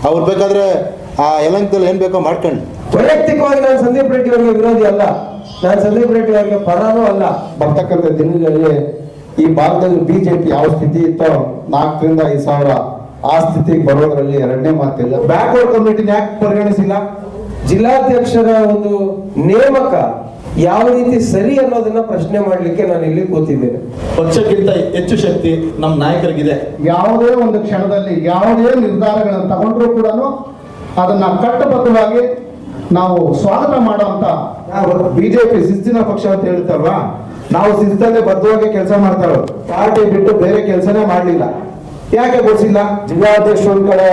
ಅವ್ರು ಬೇಕಾದ್ರೆ ಆ ಯಲಹಂಕದಲ್ಲಿ ಏನು ಬೇಕೋ ಮಾಡ್ಕೊಂಡು. ವೈಯಕ್ತಿಕವಾಗಿ ನಾನು ಸಂದೀಪ್ ರೆಡ್ಡಿ ಅವರಿಗೆ ವಿರೋಧಿ ಅಲ್ಲ, ನಾನು ಸಂದೀಪ್ ರೆಡ್ಡಿ ಅವರಿಗೆ ಪರನೂ ಅಲ್ಲ. ಬರ್ತಕ್ಕಂಥ ದಿನಗಳಲ್ಲಿ ಈ ಭಾರತದಲ್ಲಿ ಬಿಜೆಪಿ ಯಾವ ಸ್ಥಿತಿ ಇತ್ತೋ 4 ರಿಂದ 5 ಸಾವಿರ ಆ ಸ್ಥಿತಿಗೆ ಬರೋದ್ರಲ್ಲಿ ಎರಡನೇ ಮಾತಿಲ್ಲ. ಬ್ಯಾಕ್ವರ್ಡ್ ಕಮಿಟಿನ ಯಾಕೆ ಪರಿಗಣಿಸಿಲ್ಲ? ಜಿಲ್ಲಾಧ್ಯಕ್ಷರ ಒಂದು ನೇಮಕ ಯಾವ ರೀತಿ ಸರಿ ಅನ್ನೋದನ್ನ ಪ್ರಶ್ನೆ ಮಾಡ್ಲಿಕ್ಕೆ ನಾನು ಇಲ್ಲಿ ಕೂತಿದ್ದೇನೆ. ಪಕ್ಷಕ್ಕಿಂತ ಹೆಚ್ಚು ಶಕ್ತಿ ನಮ್ಮ ನಾಯಕರಿಗಿದೆ. ಯಾವುದೇ ಒಂದು ಕ್ಷಣದಲ್ಲಿ ಯಾವುದೇ ನಿರ್ಧಾರಗಳನ್ನು ತಗೊಂಡ್ರು ಕೂಡ ಅದನ್ನ ಕಟ್ಟಬದ್ಧವಾಗಿ ನಾವು ಸ್ವಾಗತ ಮಾಡುವಂತ ಬಿಜೆಪಿ ಶಿಸ್ತಿನ ಪಕ್ಷ ಅಂತ ಹೇಳ್ತಾರಲ್ವಾ, ನಾವು ಶಿಸ್ತಲ್ಲೇ ಬದ್ಧವಾಗಿ ಕೆಲಸ ಮಾಡ್ತಾರೋ, ಪಾರ್ಟಿ ಬಿಟ್ಟು ಬೇರೆ ಕೆಲಸನೇ ಮಾಡಲಿಲ್ಲ. ಯಾಕೆ ಗೊತ್ತಿಲ್ಲ? ಜಿಲ್ಲಾಧ್ಯಕ್ಷ ಒಂದ್ ಕಡೆ,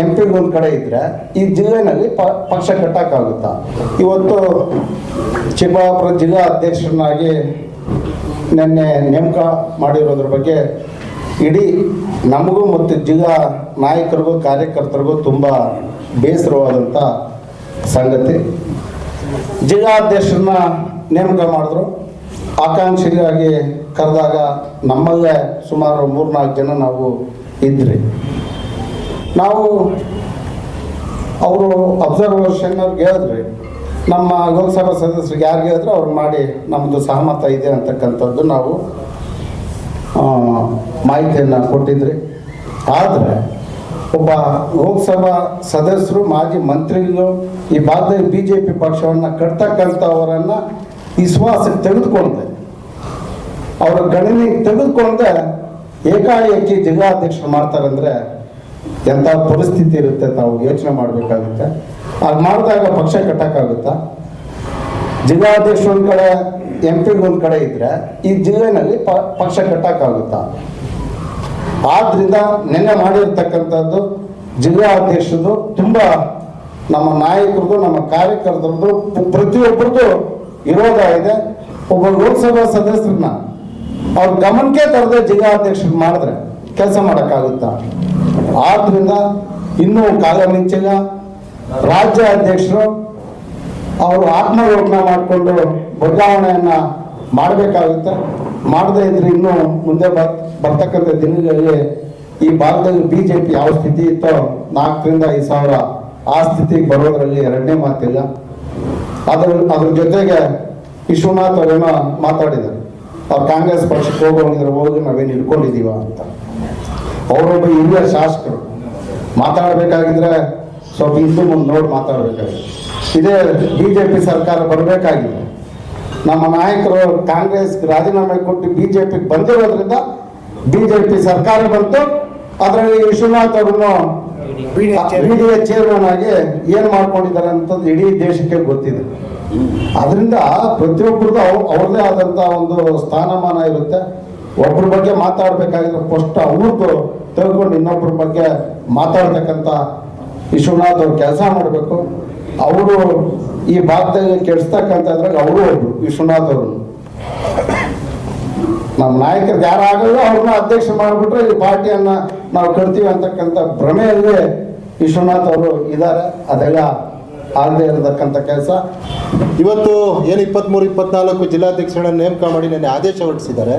MP ಒಂದ್ ಕಡೆ ಇದ್ರೆ ಈ ಜಿಲ್ಲೆನಲ್ಲಿ ಪಕ್ಷ ಕಟ್ಟಕ್ಕಾಗುತ್ತಾ? ಇವತ್ತು ಚಿಕ್ಕಬಳ್ಳಾಪುರ ಜಿಲ್ಲಾ ಅಧ್ಯಕ್ಷರನ್ನಾಗಿ ನಿನ್ನೆ ನೇಮಕ ಮಾಡಿರೋದ್ರ ಬಗ್ಗೆ ಇಡೀ ನಮಗೂ ಮತ್ತು ಜಿಲ್ಲಾ ನಾಯಕರಿಗೂ ಕಾರ್ಯಕರ್ತರಿಗೂ ತುಂಬ ಬೇಸರವಾದಂಥ ಸಂಗತಿ. ಜಿಲ್ಲಾಧ್ಯಕ್ಷರನ್ನ ನೇಮಕ ಮಾಡಿದ್ರು, ಆಕಾಂಕ್ಷಿಯಾಗಿ ಕರೆದಾಗ ನಮ್ಮಲ್ಲೇ ಸುಮಾರು 3-4 ಜನ ನಾವು ಇದ್ರಿ. ನಾವು ಅವರು ಅಬ್ಸರ್ವೇಷನ್ ಅವ್ರಿಗೆ ಹೇಳಿದ್ರಿ, ನಮ್ಮ ಲೋಕಸಭಾ ಸದಸ್ಯರಿಗೆ ಯಾರಿಗೆ ಹೇಳಿದ್ರು ಅವ್ರು ಮಾಡಿ ನಮ್ಮದು ಸಹಮತ ಇದೆ ಅಂತಕ್ಕಂಥದ್ದು ನಾವು ಮಾಹಿತಿಯನ್ನು ಕೊಟ್ಟಿದ್ರಿ. ಆದರೆ ಒಬ್ಬ ಲೋಕಸಭಾ ಸದಸ್ಯರು, ಮಾಜಿ ಮಂತ್ರಿಗಳು ಈ ಭಾಗದಲ್ಲಿ ಬಿಜೆಪಿ ಪಕ್ಷವನ್ನು ಕಟ್ತಕ್ಕಂಥವರನ್ನು ವಿಶ್ವಾಸಕ್ಕೆ ತೆಗೆದುಕೊಂಡೆ, ಅವರ ಗಣನೆಗೆ ತೆಗೆದುಕೊಂಡೆ ಏಕಾಏಕಿ ಜಿಲ್ಲಾಧ್ಯಕ್ಷರು ಮಾಡ್ತಾರಂದ್ರೆ ಎಂಥ ಪರಿಸ್ಥಿತಿ ಇರುತ್ತೆ ತಾವು ಯೋಚನೆ ಮಾಡಬೇಕಾಗುತ್ತೆ. ಅದು ಮಾಡಿದಾಗ ಪಕ್ಷ ಕಟ್ಟಕ್ಕಾಗುತ್ತಾ? ಜಿಲ್ಲಾಧ್ಯಕ್ಷ ಒಂದ್ ಕಡೆ, MP ಒಂದ್ ಕಡೆ ಇದ್ರೆ ಈ ಜಿಲ್ಲೆನಲ್ಲಿ ಪಕ್ಷ ಕಟ್ಟಕ್ಕಾಗುತ್ತಾ? ಆದ್ರಿಂದ ನಿನ್ನೆ ಮಾಡಿರ್ತಕ್ಕಂಥದ್ದು ಜಿಲ್ಲಾ ಅಧ್ಯಕ್ಷರದು ತುಂಬ ನಮ್ಮ ನಾಯಕರದು, ನಮ್ಮ ಕಾರ್ಯಕರ್ತರದು, ಪ್ರತಿಯೊಬ್ಬರದು ವಿರೋಧ ಇದೆ. ಒಬ್ಬ ಲೋಕಸಭಾ ಸದಸ್ಯರನ್ನ ಅವ್ರ ಗಮನಕ್ಕೆ ತರದೆ ಜಿಲ್ಲಾಧ್ಯಕ್ಷರು ಮಾಡಿದ್ರೆ ಕೆಲಸ ಮಾಡೋಕ್ಕಾಗುತ್ತಾ? ಆದ್ರಿಂದ ಇನ್ನೂ ಕಾಲ ಮಿಂಚಿಲ್ಲ. ರಾಜ್ಯ ಅಧ್ಯಕ್ಷರು ಅವರು ಆತ್ಮಗೋಪನ ಮಾಡಿಕೊಂಡು ಬದಲಾವಣೆಯನ್ನ ಮಾಡಬೇಕಾಗುತ್ತೆ. ಮಾಡದೇ ಇದ್ರೆ ಇನ್ನೂ ಮುಂದೆ ಬರ್ತಕ್ಕಂಥ ದಿನಗಳಲ್ಲಿ ಈ ಭಾಗದಲ್ಲಿ ಬಿಜೆಪಿ ಯಾವ ಸ್ಥಿತಿ ಇತ್ತೋ 4 ರಿಂದ 5 ಸಾವಿರ ಆ ಸ್ಥಿತಿಗೆ ಬರೋದ್ರಲ್ಲಿ ಎರಡನೇ ಮಾತಿಲ್ಲ. ಅದ್ರ ಜೊತೆಗೆ ವಿಶ್ವನಾಥ್ ಅವರೇನೋ ಮಾತಾಡಿದ್ದಾರೆ, ಅವ್ರು ಕಾಂಗ್ರೆಸ್ ಪಕ್ಷಕ್ಕೆ ಹೋಗೋಂಗಿದ್ರೆ ಹೋಗಿ ನಾವೇನು ಹಿಡ್ಕೊಂಡಿದ್ದೀವ ಅಂತ. ಅವರೊಬ್ಬ ಹಿರಿಯ ಶಾಸಕರು ಮಾತಾಡಬೇಕಾಗಿದ್ರೆ ಸ್ವಲ್ಪ ಹಿಂದೂ ಮುಂದೆ ನೋಡಿ ಮಾತಾಡಬೇಕಾಗಿದೆ. ಇದೇ ಬಿಜೆಪಿ ಸರ್ಕಾರ ಬರಬೇಕಾಗಿದೆ. ನಮ್ಮ ನಾಯಕರು ಕಾಂಗ್ರೆಸ್ ರಾಜೀನಾಮೆ ಕೊಟ್ಟು ಬಿಜೆಪಿಗೆ ಬಂದಿರೋದ್ರಿಂದ ಬಿಜೆಪಿ ಸರ್ಕಾರ ಬಂತು. ಅದರಲ್ಲಿ ವಿಶ್ವನಾಥ್ ಅವರನ್ನು BDA ಚೇರ್ಮನ್ ಆಗಿ ಏನು ಮಾಡ್ಕೊಂಡಿದ್ದಾರೆ ಅಂತಂದು ಇಡೀ ದೇಶಕ್ಕೆ ಗೊತ್ತಿದೆ. ಅದರಿಂದ ಪ್ರತಿಯೊಬ್ಬರದ್ದು ಅವ್ರದ್ದೇ ಆದಂಥ ಒಂದು ಸ್ಥಾನಮಾನ ಇರುತ್ತೆ. ಒಬ್ಬರ ಬಗ್ಗೆ ಮಾತಾಡಬೇಕಾಗಿದ್ರೆ ಫಸ್ಟ್ ಅವ್ರದ್ದು ತಿಳ್ಕೊಂಡು ಇನ್ನೊಬ್ಬರ ಬಗ್ಗೆ ಮಾತಾಡ್ತಕ್ಕಂಥ ವಿಶ್ವನಾಥ್ ಅವ್ರು ಕೆಲಸ ಮಾಡಬೇಕು. ಅವರು ಈ ಭಾಗದಲ್ಲಿ ಕೆಡಿಸ್ತಕ್ಕಂಥದ್ರಾಗ ಅವರು ಒಬ್ರು ವಿಶ್ವನಾಥ್ ಅವರು. ನಮ್ಮ ನಾಯಕರಿಗೆ ಯಾರು ಆಗಲ್ಲ ಅವ್ರನ್ನ ಅಧ್ಯಕ್ಷ ಮಾಡಿಬಿಟ್ರೆ ಈ ಪಾರ್ಟಿಯನ್ನ ನಾವು ಕಟ್ತೀವಿ ಅಂತಕ್ಕಂಥ ಭ್ರಮೆಯಲ್ಲೇ ವಿಶ್ವನಾಥ್ ಅವರು ಇದ್ದಾರೆ. ಅದೆಲ್ಲ ಆಗದೆ ಇರತಕ್ಕಂಥ ಕೆಲಸ. ಇವತ್ತು ಏನು 23-24 ಜಿಲ್ಲಾಧ್ಯಕ್ಷರನ್ನ ನೇಮಕ ಮಾಡಿ ನನಗೆ ಆದೇಶ ಹೊರಡಿಸಿದ್ದಾರೆ.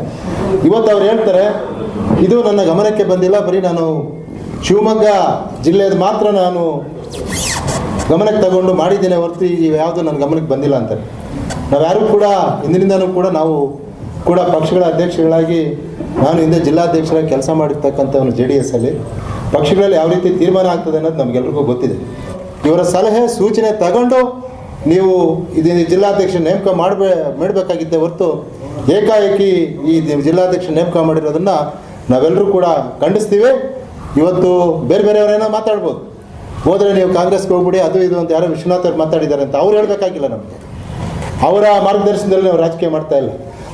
ಇವತ್ತು ಅವ್ರು ಹೇಳ್ತಾರೆ ಇದು ನನ್ನ ಗಮನಕ್ಕೆ ಬಂದಿಲ್ಲ, ಬರೀ ನಾನು ಶಿವಮೊಗ್ಗ ಜಿಲ್ಲೆಯದು ಮಾತ್ರ ನಾನು ಗಮನಕ್ಕೆ ತಗೊಂಡು ಮಾಡಿದ್ದೇನೆ ಹೊರತು ಯಾವುದು ನನ್ನ ಗಮನಕ್ಕೆ ಬಂದಿಲ್ಲ ಅಂತಾರೆ. ನಾವ್ಯಾರು ಕೂಡ ಹಿಂದಿನಿಂದನೂ ಕೂಡ ನಾವು ಕೂಡ ಪಕ್ಷಗಳ ಅಧ್ಯಕ್ಷಗಳಾಗಿ ನಾನು ಹಿಂದೆ ಜಿಲ್ಲಾಧ್ಯಕ್ಷರಾಗಿ ಕೆಲಸ ಮಾಡಿರ್ತಕ್ಕಂಥವನು JDS ಅಲ್ಲಿ. ಪಕ್ಷಗಳಲ್ಲಿ ಯಾವ ರೀತಿ ತೀರ್ಮಾನ ಆಗ್ತದೆ ಅನ್ನೋದು ನಮಗೆಲ್ರಿಗೂ ಗೊತ್ತಿದೆ. ಇವರ ಸಲಹೆ ಸೂಚನೆ ತಗೊಂಡು ನೀವು ಇದು ಜಿಲ್ಲಾಧ್ಯಕ್ಷ ನೇಮಕ ಮಾಡಬೇಕಾಗಿದ್ದೆ ಹೊರತು ಏಕಾಏಕಿ ಈ ಜಿಲ್ಲಾಧ್ಯಕ್ಷ ನೇಮಕ ಮಾಡಿರೋದನ್ನು ನಾವೆಲ್ಲರೂ ಕೂಡ ಖಂಡಿಸ್ತೀವಿ. ಇವತ್ತು ಬೇರೆ ಬೇರೆಯವರೇನೋ ಮಾತಾಡ್ಬೋದು, ಹೋದರೆ ನೀವು ಕಾಂಗ್ರೆಸ್ಗೆ ಹೋಗ್ಬಿಡಿ ಅದು ಇದು ಅಂತ ಯಾರೋ ವಿಶ್ವನಾಥ್ ಅವ್ರು ಮಾತಾಡಿದ್ದಾರೆ ಅಂತ ಅವ್ರು ಹೇಳಬೇಕಾಗಿಲ್ಲ. ನಮಗೆ ಅವರ ಮಾರ್ಗದರ್ಶನದಲ್ಲಿ ನಾವು ರಾಜಕೀಯ ಮಾಡ್ತಾ ಇಲ್ಲ.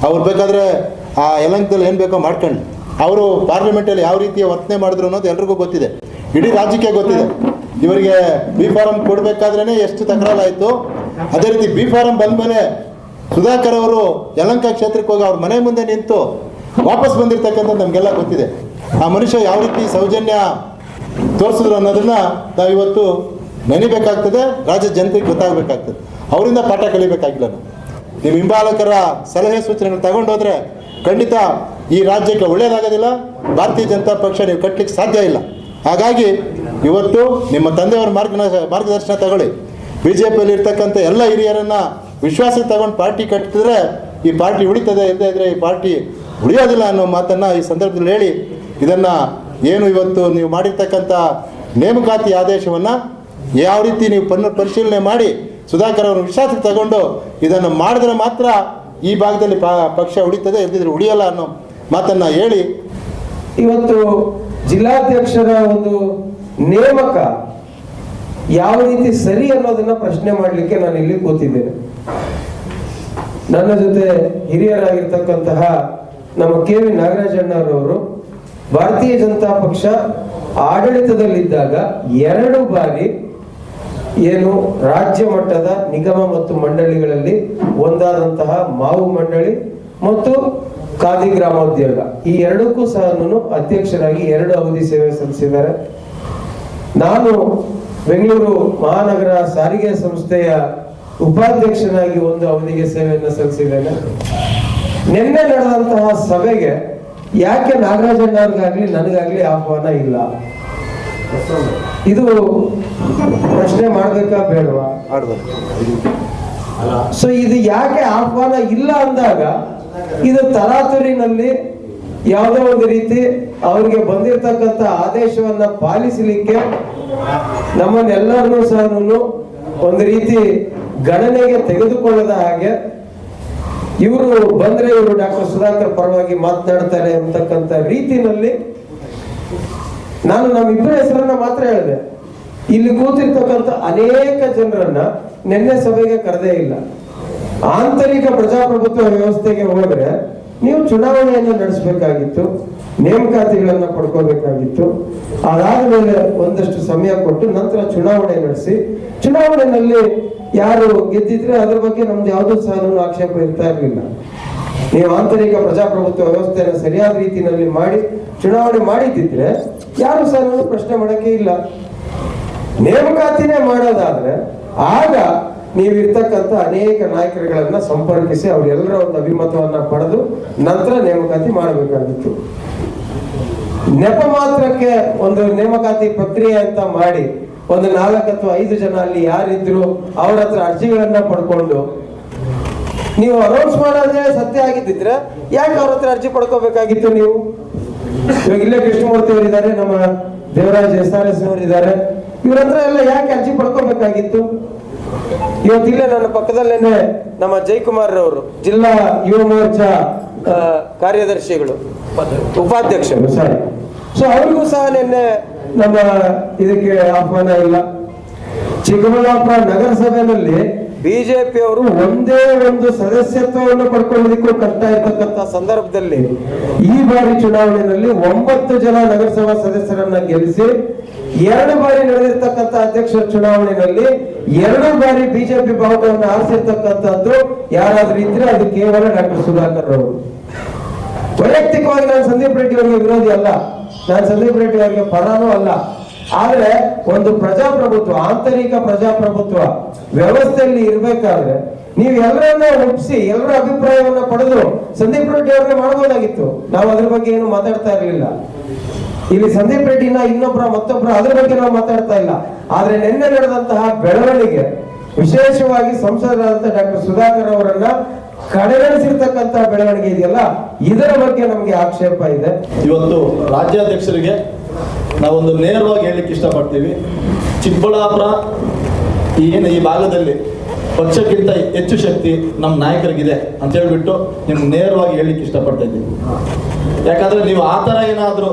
ಅವ್ರು ಬೇಕಾದರೆ ಆ ಯಲಹಂಕದಲ್ಲಿ ಏನು ಬೇಕೋ ಮಾಡ್ಕೊಂಡು ಅವರು ಪಾರ್ಲಿಮೆಂಟಲ್ಲಿ ಯಾವ ರೀತಿಯ ವರ್ತನೆ ಮಾಡಿದ್ರು ಅನ್ನೋದು ಎಲ್ರಿಗೂ ಗೊತ್ತಿದೆ, ಇಡೀ ರಾಜ್ಯಕ್ಕೆ ಗೊತ್ತಿದೆ. ಇವರಿಗೆ B ಫಾರಂ ಕೊಡಬೇಕಾದ್ರೇ ಎಷ್ಟು ತಕರಾಲಾಯಿತು. ಅದೇ ರೀತಿ B ಫಾರಂ ಬಂದಮೇಲೆ ಸುಧಾಕರ್ ಅವರು ಯಲಹಂಕ ಕ್ಷೇತ್ರಕ್ಕೆ ಹೋಗಿ ಅವ್ರ ಮನೆ ಮುಂದೆ ನಿಂತು ವಾಪಸ್ ಬಂದಿರ್ತಕ್ಕಂಥದ್ದು ನಮಗೆಲ್ಲ ಗೊತ್ತಿದೆ. ಆ ಮನುಷ್ಯ ಯಾವ ರೀತಿ ಸೌಜನ್ಯ ತೋರಿಸಿದ್ರು ಅನ್ನೋದನ್ನು ನಾವು ಇವತ್ತು ನೆನಿಬೇಕಾಗ್ತದೆ, ರಾಜ್ಯದ ಜನತೆಗೆ ಗೊತ್ತಾಗಬೇಕಾಗ್ತದೆ. ಅವರಿಂದ ಪಾಠ ಕಲಿಬೇಕಾಗಿಲ್ಲ. ನೀವು ಹಿಂಬಾಲಕರ ಸಲಹೆ ಸೂಚನೆಗಳು ತಗೊಂಡೋದ್ರೆ ಖಂಡಿತ ಈ ರಾಜ್ಯಕ್ಕೆ ಒಳ್ಳೆಯದಾಗೋದಿಲ್ಲ. ಭಾರತೀಯ ಜನತಾ ಪಕ್ಷ ನೀವು ಕಟ್ಟಲಿಕ್ಕೆ ಸಾಧ್ಯ ಇಲ್ಲ. ಹಾಗಾಗಿ ಇವತ್ತು ನಿಮ್ಮ ತಂದೆಯವರ ಮಾರ್ಗದರ್ಶನ ತಗೊಳ್ಳಿ. BJPಯಲ್ಲಿ ಇರ್ತಕ್ಕಂಥ ಎಲ್ಲ ಹಿರಿಯರನ್ನು ವಿಶ್ವಾಸಕ್ಕೆ ತಗೊಂಡು ಪಾರ್ಟಿ ಕಟ್ಟಿದ್ರೆ ಈ ಪಾರ್ಟಿ ಉಳಿತದೆ, ಇಲ್ಲದೇ ಇದ್ದರೆ ಈ ಪಾರ್ಟಿ ಉಳಿಯೋದಿಲ್ಲ ಅನ್ನೋ ಮಾತನ್ನು ಈ ಸಂದರ್ಭದಲ್ಲಿ ಹೇಳಿ, ಇದನ್ನು ಏನು ಇವತ್ತು ನೀವು ಮಾಡಿರ್ತಕ್ಕಂಥ ನೇಮಕಾತಿ ಆದೇಶವನ್ನು ಯಾವ ರೀತಿ ನೀವು ಪರಿಶೀಲನೆ ಮಾಡಿ ಸುಧಾಕರ್ ಅವರ ವಿಶ್ವಾಸಕ್ಕೆ ತಗೊಂಡು ಇದನ್ನು ಮಾಡಿದ್ರೆ ಮಾತ್ರ ಈ ಭಾಗದಲ್ಲಿ ಪಕ್ಷ ಉಳಿತದೆ, ಇಲ್ಲದಿದ್ರೆ ಉಳಿಯಲ್ಲ ಅನ್ನೋ ಮಾತನ್ನು ಹೇಳಿ, ಇವತ್ತು ಜಿಲ್ಲಾಧ್ಯಕ್ಷರ ಒಂದು ನೇಮಕ ಯಾವ ರೀತಿ ಸರಿ ಅನ್ನೋದನ್ನ ಪ್ರಶ್ನೆ ಮಾಡಲಿಕ್ಕೆ ನಾನು ಇಲ್ಲಿ ಕೂತಿದ್ದೇನೆ. ನನ್ನ ಜೊತೆ ಹಿರಿಯರಾಗಿರ್ತಕ್ಕಂತಹ ನಮ್ಮ KV ನಾಗರಾಜಣ್ಣರವರು ಭಾರತೀಯ ಜನತಾ ಪಕ್ಷ ಆಡಳಿತದಲ್ಲಿದ್ದಾಗ 2 ಬಾರಿ ಏನು ರಾಜ್ಯ ಮಟ್ಟದ ನಿಗಮ ಮತ್ತು ಮಂಡಳಿಗಳಲ್ಲಿ ಒಂದಾದಂತಹ ಮಾವು ಮಂಡಳಿ ಮತ್ತು ಖಾದಿ ಗ್ರಾಮೋದ್ಯೋಗ ಈ ಎರಡಕ್ಕೂ ಸಹ ಅಧ್ಯಕ್ಷರಾಗಿ 2 ಅವಧಿ ಸೇವೆ ಸಲ್ಲಿಸಿದ್ದಾರೆ. ನಾನು ಬೆಂಗಳೂರು ಮಹಾನಗರ ಸಾರಿಗೆ ಸಂಸ್ಥೆಯ ಉಪಾಧ್ಯಕ್ಷನಾಗಿ 1 ಅವಧಿಗೆ ಸೇವೆಯನ್ನು ಸಲ್ಲಿಸಿದ್ದೇನೆ. ನಿನ್ನೆ ನಡೆದಂತಹ ಸಭೆಗೆ ಯಾಕೆ ನಾಗರಾಜಣ್ಣವ್ರಿಗಾಗ್ಲಿ ನನಗಾಗ್ಲಿ ಆಹ್ವಾನ ಇಲ್ಲ? ಇದು ಪ್ರಶ್ನೆ ಮಾಡ್ಬೇಕಾ ಬೇಡವಾ? ಸೊ ಇದು ಯಾಕೆ ಆಹ್ವಾನ ಇಲ್ಲ ಅಂದಾಗ ಇದು ತರಾತುರಿನಲ್ಲಿ ಯಾವುದೋ ಒಂದು ರೀತಿ ಅವರಿಗೆ ಬಂದಿರತಕ್ಕಂತ ಆದೇಶವನ್ನ ಪಾಲಿಸಲಿಕ್ಕೆ ನಮ್ಮನ್ನೆಲ್ಲರನ್ನೂ ಸಹ ಒಂದು ರೀತಿ ಗಣನೆಗೆ ತೆಗೆದುಕೊಳ್ಳದ ಹಾಗೆ ಇವರು ಬಂದ್ರೆ ಇವರು ಡಾಕ್ಟರ್ ಸುಧಾಕರ್ ಪರವಾಗಿ ಮಾತನಾಡ್ತಾರೆ ಅಂತಕ್ಕಂಥ ರೀತಿನಲ್ಲಿ ನಾನು ನಮ್ಮಿಬ್ಬರ ಹೆಸರನ್ನ ಮಾತ್ರ ಹೇಳಿದೆ. ಇಲ್ಲಿ ಕೂತಿರ್ತಕ್ಕಂಥ ಅನೇಕ ಜನರನ್ನ ನಿನ್ನೆ ಸಭೆಗೆ ಕರೆದೇ ಇಲ್ಲ. ಆಂತರಿಕ ಪ್ರಜಾಪ್ರಭುತ್ವ ವ್ಯವಸ್ಥೆಗೆ ಹೋದ್ರೆ ನೀವು ಚುನಾವಣೆಯನ್ನು ನಡೆಸಬೇಕಾಗಿತ್ತು, ನೇಮಕಾತಿಗಳನ್ನ ಪಡ್ಕೋಬೇಕಾಗಿತ್ತು. ಅದಾದ ಮೇಲೆ ಒಂದಷ್ಟು ಸಮಯ ಕೊಟ್ಟು ನಂತರ ಚುನಾವಣೆ ನಡೆಸಿ, ಚುನಾವಣೆಯಲ್ಲಿ ಯಾರು ಗೆದ್ದಿದ್ರೆ ಅದ್ರ ಬಗ್ಗೆ ನಮ್ದು ಯಾವುದೂ ಸಹ ಆಕ್ಷೇಪ ಇರ್ತಾ ಇರಲಿಲ್ಲ. ನೀವು ಆಂತರಿಕ ಪ್ರಜಾಪ್ರಭುತ್ವ ವ್ಯವಸ್ಥೆಯನ್ನು ಸರಿಯಾದ ರೀತಿಯಲ್ಲಿ ಮಾಡಿ ಚುನಾವಣೆ ಮಾಡಿದ್ದಿದ್ರೆ ಯಾರು ಸಹ ಪ್ರಶ್ನೆ ಮಾಡಕ್ಕೆ ಇಲ್ಲ. ನೇಮಕಾತಿನೇ ಮಾಡೋದಾದ್ರೆ ಆಗ ನೀವಿರ್ತಕ್ಕಂಥ ಅನೇಕ ನಾಯಕರುಗಳನ್ನ ಸಂಪರ್ಕಿಸಿ ಅವರೆಲ್ಲರ ಒಂದು ಅಭಿಮತವನ್ನ ಪಡೆದು ನಂತರ ನೇಮಕಾತಿ ಮಾಡಬೇಕಾಗಿತ್ತು. ನೆಪ ಮಾತ್ರಕ್ಕೆ ಒಂದು ನೇಮಕಾತಿ ಪ್ರಕ್ರಿಯೆ ಅಂತ ಮಾಡಿ ಒಂದು 4 ಅಥವಾ 5 ಜನ ಅಲ್ಲಿ ಯಾರಿದ್ರು ಅವ್ರ ಹತ್ರ ಅರ್ಜಿಗಳನ್ನ ಪಡ್ಕೊಂಡು ನೀವು ಅನೌನ್ಸ್ ಮಾಡೋದೇ ಸತ್ಯ ಆಗಿದ್ದಿದ್ರೆ ಯಾಕೆ ಅವ್ರ ಹತ್ರ ಅರ್ಜಿ ಪಡ್ಕೋಬೇಕಾಗಿತ್ತು ನೀವು? ಇವಾಗ ಇಲ್ಲೇ ಕೃಷ್ಣಮೂರ್ತಿ ಅವರಿದ್ದಾರೆ, ನಮ್ಮ ದೇವರಾಜ್ SRS ಅವರಿದ್ದಾರೆ, ಇವ್ರ ಹತ್ರ ಎಲ್ಲ ಯಾಕೆ ಅರ್ಜಿ ಪಡ್ಕೋಬೇಕಾಗಿತ್ತು? ಇವತ್ತಿಲ್ಲೇ ನನ್ನ ಪಕ್ಕದಲ್ಲೇನೆ ನಮ್ಮ ಜಯಕುಮಾರ್ ಅವರು ಜಿಲ್ಲಾ ಯುವ ಮೋರ್ಚಾ ಕಾರ್ಯದರ್ಶಿಗಳು, ಉಪಾಧ್ಯಕ್ಷರು, ಸಾರಿ. ಸೊ ಅವ್ರಿಗೂ ಸಹ ನಿನ್ನೆ ನಮ್ಮ ಇದಕ್ಕೆ ಆಹ್ವಾನ ಇಲ್ಲ. ಚಿಕ್ಕಬಳ್ಳಾಪುರ ನಗರಸಭೆಯಲ್ಲಿ BJP ಅವರು ಒಂದೇ ಒಂದು ಸದಸ್ಯತ್ವವನ್ನು ಪಡ್ಕೊಳ್ಳೋದಕ್ಕೂ ಕಷ್ಟ ಇರ್ತಕ್ಕಂಥ ಸಂದರ್ಭದಲ್ಲಿ ಈ ಬಾರಿ ಚುನಾವಣೆಯಲ್ಲಿ 9 ಜನ ನಗರಸಭಾ ಸದಸ್ಯರನ್ನ ಗೆಲ್ಲಿಸಿ 2 ಬಾರಿ ನಡೆದಿರ್ತಕ್ಕಂಥ ಅಧ್ಯಕ್ಷರ ಚುನಾವಣೆಯಲ್ಲಿ 2 ಬಾರಿ BJP ಬಾವುಟವನ್ನು ಆರಿಸಿರ್ತಕ್ಕಂಥದ್ದು ಯಾರಾದ್ರೂ ಇದ್ರೆ ಅದು ಕೇವಲ ಡಾಕ್ಟರ್ ಸುಧಾಕರ್ ಅವರು. ವೈಯಕ್ತಿಕವಾಗಿ ನಾನು ಸಂದೀಪ್ ರೆಡ್ಡಿ ಅವರಿಗೆ ವಿರೋಧಿ ಅಲ್ಲ, ನಾನು ಸಂದೀಪ್ ರೆಡ್ಡಿ ಅವರಿಗೆ ಪರನೂ ಅಲ್ಲ. ಆದ್ರೆ ಒಂದು ಪ್ರಜಾಪ್ರಭುತ್ವ, ಆಂತರಿಕ ಪ್ರಜಾಪ್ರಭುತ್ವ ವ್ಯವಸ್ಥೆಯಲ್ಲಿ ಇರ್ಬೇಕಾದ್ರೆ ನೀವು ಎಲ್ಲರನ್ನ ಒಪ್ಪಿಸಿ ಎಲ್ಲರ ಅಭಿಪ್ರಾಯವನ್ನ ಪಡೆದು ಸಂದೀಪ್ ರೆಡ್ಡಿ ಅವ್ರಿಗೆ ಮಾಡಬಹುದಾಗಿತ್ತು. ನಾವು ಅದ್ರ ಬಗ್ಗೆ ಏನು ಮಾತಾಡ್ತಾ ಇರ್ಲಿಲ್ಲ. ಇಲ್ಲಿ ಸಂದೀಪ್ ರೆಡ್ಡಿನ ಮತ್ತೊಬ್ಬರ ಅದ್ರ ಬಗ್ಗೆ ನಾವು ಮಾತಾಡ್ತಾ ಇಲ್ಲ. ಆದ್ರೆ ನಿನ್ನೆ ನಡೆದಂತಹ ಬೆಳವಣಿಗೆ, ವಿಶೇಷವಾಗಿ ಸಂಸದರಾದಂತಹ ಡಾಕ್ಟರ್ ಸುಧಾಕರ್ ಅವರನ್ನ ಕಡೆಗಣಿಸಿರ್ತಕ್ಕಂತಹ ಬೆಳವಣಿಗೆ ಇದೆಯಲ್ಲ, ಇದರ ಬಗ್ಗೆ ನಮ್ಗೆ ಆಕ್ಷೇಪ ಇದೆ. ಇವತ್ತು ರಾಜ್ಯಾಧ್ಯಕ್ಷರಿಗೆ ನಾವೊಂದು ನೇರವಾಗಿ ಹೇಳಲಿಕ್ಕೆ ಇಷ್ಟಪಡ್ತೀವಿ. ಚಿಕ್ಕಬಳ್ಳಾಪುರ ಏನು ಈ ಭಾಗದಲ್ಲಿ ಪಕ್ಷಕ್ಕಿಂತ ಹೆಚ್ಚು ಶಕ್ತಿ ನಮ್ಮ ನಾಯಕರಿಗಿದೆ ಅಂತ ಹೇಳ್ಬಿಟ್ಟು ನಿಮ್ಗೆ ನೇರವಾಗಿ ಹೇಳಲಿಕ್ಕೆ ಇಷ್ಟಪಡ್ತಾ ಇದ್ದೀವಿ. ಯಾಕಂದ್ರೆ ನೀವು ಆ ಥರ ಏನಾದರೂ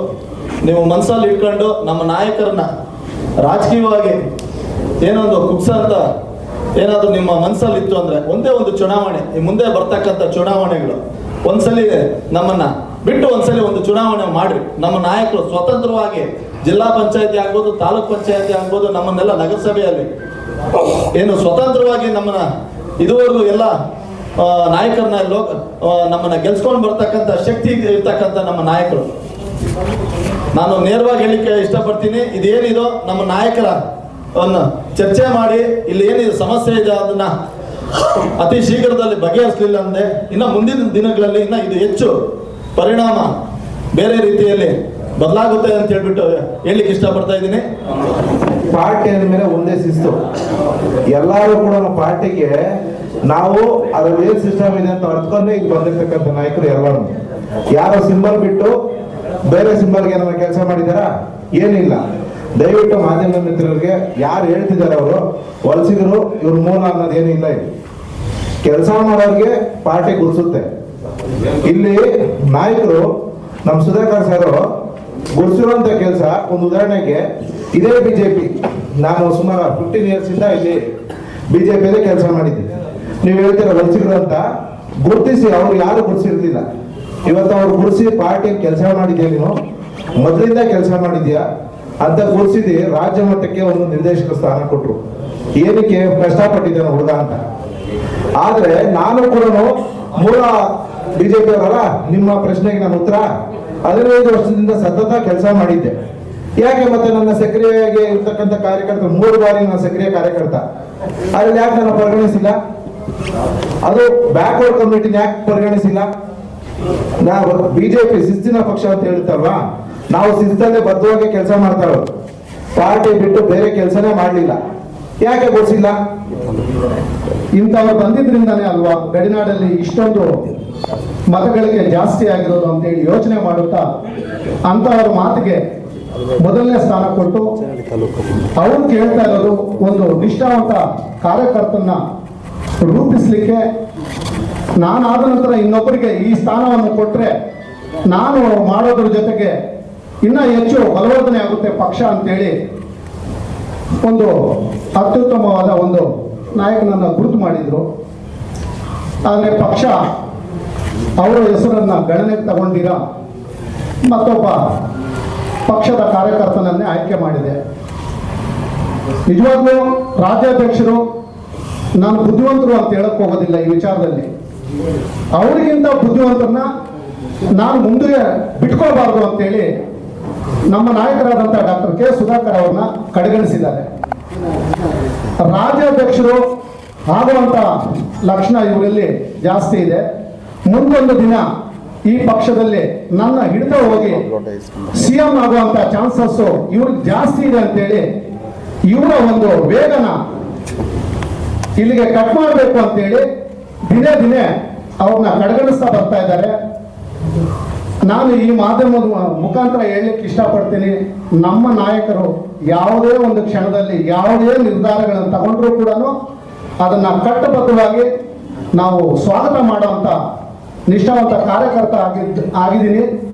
ನೀವು ಮನಸ್ಸಲ್ಲಿ ಇಟ್ಕೊಂಡು ನಮ್ಮ ನಾಯಕರನ್ನ ರಾಜಕೀಯವಾಗಿ ಏನೊಂದು ಕುಗ್ಸ ಅಂತ ಏನಾದರೂ ನಿಮ್ಮ ಮನಸ್ಸಲ್ಲಿ ಇತ್ತು ಅಂದ್ರೆ ಒಂದೇ ಒಂದು ಚುನಾವಣೆ, ಈ ಮುಂದೆ ಬರ್ತಕ್ಕಂಥ ಚುನಾವಣೆಗಳು ಒಂದ್ಸಲಿ ನಮ್ಮನ್ನ ಬಿಟ್ಟು ಒಂದ್ಸಲಿ ಒಂದು ಚುನಾವಣೆ ಮಾಡ್ರಿ. ನಮ್ಮ ನಾಯಕರು ಸ್ವತಂತ್ರವಾಗಿ ಜಿಲ್ಲಾ ಪಂಚಾಯತಿ ಆಗ್ಬೋದು, ತಾಲೂಕ್ ಪಂಚಾಯತಿ ಆಗ್ಬೋದು, ನಮ್ಮನ್ನೆಲ್ಲ ನಗರಸಭೆಯಲ್ಲಿ ಏನು ಸ್ವತಂತ್ರವಾಗಿ ನಮ್ಮನ್ನ ಇದುವರೆಗೂ ಎಲ್ಲ ನಾಯಕರನ್ನ ನಮ್ಮನ್ನ ಗೆಲ್ಸ್ಕೊಂಡು ಬರ್ತಕ್ಕಂಥ ಶಕ್ತಿ ಇರ್ತಕ್ಕಂಥ ನಮ್ಮ ನಾಯಕರು. ನಾನು ನೇರವಾಗಿ ಹೇಳಲಿಕ್ಕೆ ಇಷ್ಟಪಡ್ತೀನಿ, ಇದೇನಿದೋ ನಮ್ಮ ನಾಯಕರ ಚರ್ಚೆ ಮಾಡಿ ಇಲ್ಲಿ ಏನಿದೆ ಸಮಸ್ಯೆ ಇದೆ ಅದನ್ನ ಅತಿ ಶೀಘ್ರದಲ್ಲಿ ಬಗೆಹರಿಸಲಿಲ್ಲ ಅಂದ್ರೆ ಇನ್ನು ಮುಂದಿನ ದಿನಗಳಲ್ಲಿ ಇನ್ನು ಇದು ಹೆಚ್ಚು ಪರಿಣಾಮ ಬೇರೆ ರೀತಿಯಲ್ಲಿ ಬದಲಾಗುತ್ತೆ ಅಂತ ಹೇಳ್ಬಿಟ್ಟು ಹೇಳಲಿಕ್ಕೆ ಇಷ್ಟಪಡ್ತಾ ಇದ್ದೀನಿ. ಪಾರ್ಟಿ ಅಂದಮೇಲೆ ಒಂದೇ ಶಿಸ್ತು. ಎಲ್ಲರೂ ಕೂಡ ನಮ್ಮ ಪಾರ್ಟಿಗೆ ನಾವು ಅದ್ರಲ್ಲಿ ಏನ್ ಸಿಸ್ಟಮ್ ಇದೆ ಅಂತ ಅರ್ಥಕೊಂಡೇ ಈಗ ಬಂದಿರ್ತಕ್ಕಂಥ ನಾಯಕರು ಎಲ್ಲರೂ. ಯಾರೋ ಸಿಂಬಲ್ ಬಿಟ್ಟು ಬೇರೆ ಸಿಂಬಲ್ಗೆ ಏನಾದ್ರು ಕೆಲಸ ಮಾಡಿದಾರಾ? ಏನಿಲ್ಲ. ದಯವಿಟ್ಟು ಮಾಧ್ಯಮ ಮಿತ್ರರಿಗೆ ಯಾರು ಹೇಳ್ತಿದ್ದಾರೆ ಅವರು ವಲಸಿಗರು ಇವ್ರ ಮೂಲ ಅನ್ನೋದು ಏನಿಲ್ಲ. ಇಲ್ಲಿ ಕೆಲಸ ಮಾಡೋರಿಗೆ ಪಾರ್ಟಿ ಗುರ್ಸುತ್ತೆ. ಇಲ್ಲಿ ನಾಯಕರು ನಮ್ಮ ಸುಧಾಕರ್ ಸರ್ ಗುರ್ಸಿರುವಂತ ಕೆಲಸ, ಒಂದು ಉದಾಹರಣೆಗೆ ಇದೇ ಬಿಜೆಪಿ, ನಾನು ಸುಮಾರು 15 years ಇಂದ ಇಲ್ಲಿ ಬಿಜೆಪಿಯಲ್ಲೇ ಕೆಲಸ ಮಾಡಿದ್ದೆ. ನೀವು ಹೇಳ್ತೀರ ವಲಸಿಗರು ಅಂತ, ಗುರುತಿಸಿ ಅವ್ರು ಯಾರು ಗುರ್ಸಿರ್ಲಿಲ್ಲ. ಇವತ್ತು ಅವ್ರು ಗುರ್ಸಿ ಪಾರ್ಟಿಯಲ್ಲಿ ಕೆಲಸ ಮಾಡಿದ್ಯಾ, ನೀನು ಮೊದಲಿಂದ ಕೆಲಸ ಮಾಡಿದ್ಯಾ ಅಂತ ಗುರ್ಸಿದಿ ರಾಜ್ಯ ಮಟ್ಟಕ್ಕೆ ಒಂದು ನಿರ್ದೇಶಕ ಸ್ಥಾನ ಕೊಟ್ರು. ಏನಕ್ಕೆ? ಕಷ್ಟಪಟ್ಟಿದ್ದಾನೆ ಹುಡುಗ ಅಂತ. ಆದ್ರೆ ನಾನು ಕೂಡ ಮೂಲ ಬಿಜೆಪಿ ಅವರಲ್ಲ, ನಿಮ್ಮ ಪ್ರಶ್ನೆಗೆ ನಾನು ಉತ್ತರ 15 ವರ್ಷದಿಂದ ಸತತ ಕೆಲಸ ಮಾಡಿದ್ದೆ. ಯಾಕೆ ಮತ್ತೆ ನನ್ನ ಸಕ್ರಿಯವಾಗಿ ಇರ್ತಕ್ಕಂಥ ಕಾರ್ಯಕರ್ತ 3 ಬಾರಿ ನನ್ನ ಸಕ್ರಿಯ ಕಾರ್ಯಕರ್ತ, ಅದ್ರಲ್ಲಿ ಯಾಕೆ ನನ್ನ ಪರಿಗಣಿಸಿಲ್ಲ? ಅದು ಬ್ಯಾಕ್ವರ್ಡ್ ಕಮ್ಯುನಿಟಿನ ಯಾಕೆ ಪರಿಗಣಿಸಿಲ್ಲ? ನಾವು ಬಿಜೆಪಿ ಶಿಸ್ತಿನ ಪಕ್ಷ ಅಂತ ಹೇಳ್ತಾರಲ್ವಾ, ನಾವು ಶಿಸ್ತಲ್ಲೇ ಬದ್ಧವಾಗಿ ಕೆಲಸ ಮಾಡ್ತಾ ಇರೋದು. ಪಾರ್ಟಿ ಬಿಟ್ಟು ಬೇರೆ ಕೆಲಸನೇ ಮಾಡಲಿಲ್ಲ. ಯಾಕೆ ಗೊತ್ತಿಲ್ಲ? ಇಂಥವ್ರು ಬಂದಿದ್ರಿಂದಾನೇ ಅಲ್ವಾ ಗಡಿನಾಡಲ್ಲಿ ಇಷ್ಟೊಂದು ಮತಗಳಿಗೆ ಜಾಸ್ತಿ ಆಗಿರೋದು ಅಂತೇಳಿ ಯೋಚನೆ ಮಾಡುತ್ತಾ ಅಂತವರ ಮಾತಿಗೆ ಮೊದಲನೇ ಸ್ಥಾನ ಕೊಟ್ಟು ಅವ್ರು ಕೇಳ್ತಾ ಇರೋದು ಒಂದು ನಿಷ್ಠಾವಂತ ಕಾರ್ಯಕರ್ತನ ರೂಪಿಸ್ಲಿಕ್ಕೆ. ನಾನಾದ ನಂತರ ಇನ್ನೊಬ್ಬರಿಗೆ ಈ ಸ್ಥಾನವನ್ನು ಕೊಟ್ಟರೆ ನಾನು ಮಾಡೋದ್ರ ಜೊತೆಗೆ ಇನ್ನ ಹೆಚ್ಚು ಬಲವರ್ಧನೆ ಆಗುತ್ತೆ ಪಕ್ಷ ಅಂತೇಳಿ ಒಂದು ಅತ್ಯುತ್ತಮವಾದ ಒಂದು ನಾಯಕನನ್ನು ಗುರುತು ಮಾಡಿದ್ರು. ಆದರೆ ಪಕ್ಷ ಅವರ ಹೆಸರನ್ನ ಗಣನೆಗೆ ತಗೊಂಡಿರ ಮತ್ತೊಬ್ಬ ಪಕ್ಷದ ಕಾರ್ಯಕರ್ತನನ್ನೇ ಆಯ್ಕೆ ಮಾಡಿದೆ. ನಿಜವಾಗ್ಲೂ ರಾಜ್ಯಾಧ್ಯಕ್ಷರು ನಾನು ಬುದ್ಧಿವಂತರು ಅಂತ ಹೇಳಕ್ ಹೋಗೋದಿಲ್ಲ ಈ ವಿಚಾರದಲ್ಲಿ. ಅವರಿಗಿಂತ ಬುದ್ಧಿವಂತರನ್ನ ನಾನು ಮುಂದೆ ಬಿಟ್ಕೊಳ್ಬಾರ್ದು ಅಂತೇಳಿ ನಮ್ಮ ನಾಯಕರಾದಂಥ ಡಾಕ್ಟರ್ ಕೆ ಸುಧಾಕರ್ ಅವ್ರನ್ನ ಕಡೆಗಣಿಸಿದ್ದಾರೆ. ರಾಜ್ಯಾಧ್ಯಕ್ಷರು ಆಗುವಂತ ಲಕ್ಷಣ ಇವರಲ್ಲಿ ಜಾಸ್ತಿ ಇದೆ. ಮುಂದೊಂದು ದಿನ ಈ ಪಕ್ಷದಲ್ಲಿ ನನ್ನ ಹಿಡಿತ ಹೋಗಿ ಸಿಎಂ ಆಗುವಂತ ಚಾನ್ಸಸ್ ಇವ್ರಿಗೆ ಜಾಸ್ತಿ ಇದೆ ಅಂತೇಳಿ ಇವರ ಒಂದು ವೇಗನ ಇಲ್ಲಿಗೆ ಕಟ್ ಮಾಡಬೇಕು ಅಂತೇಳಿ ದಿನೇ ದಿನೇ ಅವ್ರನ್ನ ಕಡೆಗಣಿಸ್ತಾ ಬರ್ತಾ ಇದ್ದಾರೆ. ನಾನು ಈ ಮಾಧ್ಯಮದ ಮುಖಾಂತರ ಹೇಳಲಿಕ್ಕೆ ಇಷ್ಟಪಡ್ತೀನಿ, ನಮ್ಮ ನಾಯಕರು ಯಾವುದೇ ಒಂದು ಕ್ಷಣದಲ್ಲಿ ಯಾವುದೇ ನಿರ್ಧಾರಗಳನ್ನು ತಗೊಂಡ್ರೂ ಕೂಡ ಅದನ್ನ ಕಟ್ಟಬದ್ಧವಾಗಿ ನಾವು ಸ್ವಾಗತ ಮಾಡುವಂತ ನಿಷ್ಠಾವಂತ ಕಾರ್ಯಕರ್ತ ಆಗಿದ್ದೀನಿ.